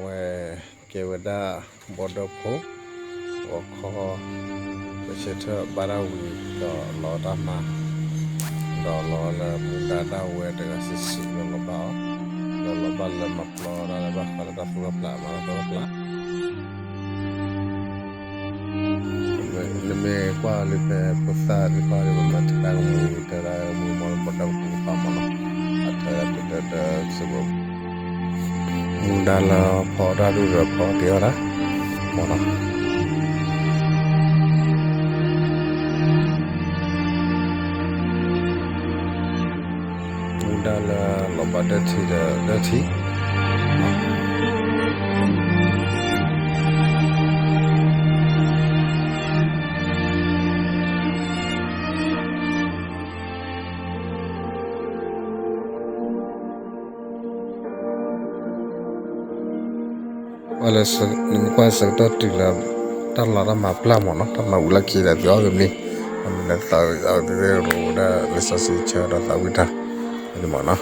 where Kevada border po or call the shelter Barawi the Lodama the Lola Mudada where the assist Lolaba Lolaba Maplora Bakala Flopla Maratopla me quali per postare quali mattina mu tera mu mal pada ku pamana atara da subo mundala poda du po tiora mona mundala lobada thi da thi Wala sa nimkwa sa tila tala ma plamo no tama ulaki da dio ni amna ta de ro da lesa si cha da ta wita ni mana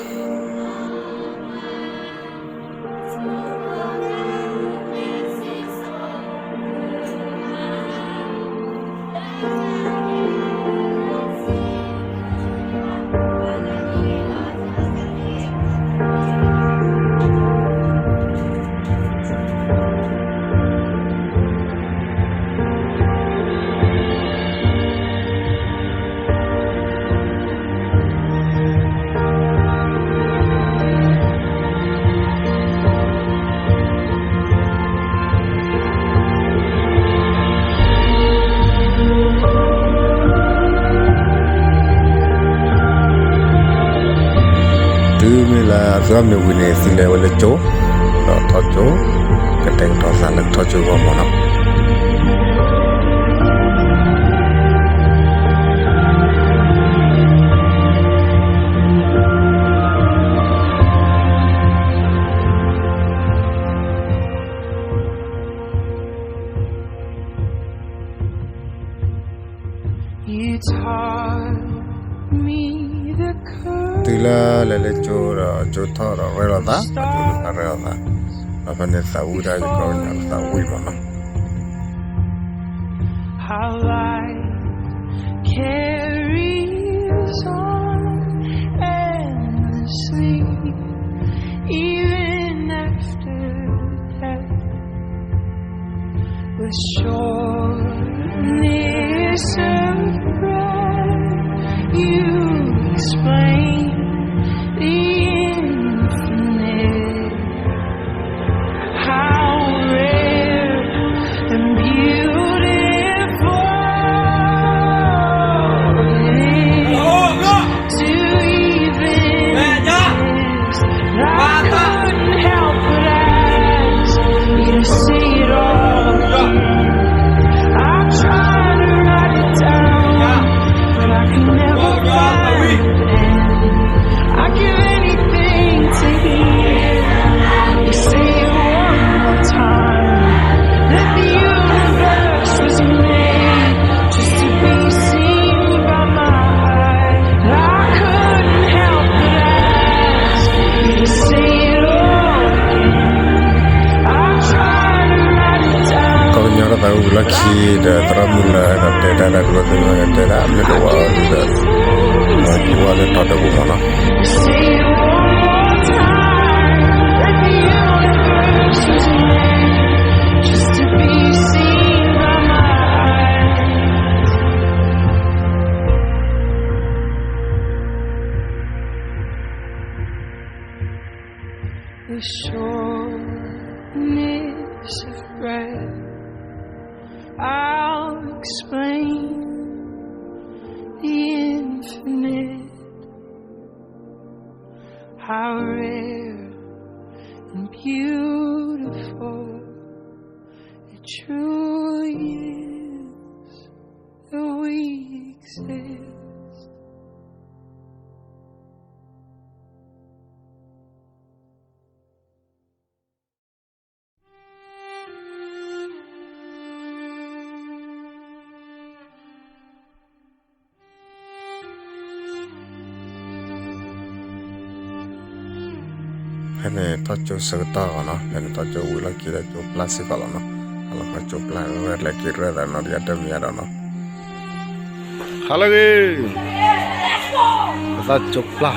do me wine sile wala cho do to cho kateng to sa le to cho go mono You taught me the tila lele chora chothara relada relada apane sauda ko na saui mana how life carries on endlessly even after death with shortness of breath you explain the infinite, how rare and beautiful it is to even exist. I couldn't help but ask you to see it all again. I tried to write it down, but I can never find it. I give anything to hear you say it one more time. That the universe was made just to be seen by my eyes. I couldn't help but ask you to say it all again. I tried to write it down. Kau nyara tahu lagi dah teramula dah dah dua tengah dah ada dua dah. Lagi wala tada gumana. The shortness of breath, I'll explain the infinite, how rare and beautiful it truly is that we exist. hene to cho sơ to nó hene to cho ui la kira cho plastic nó ala ka cho pla red la kira da no ya tem ya no hala ge ta cho pla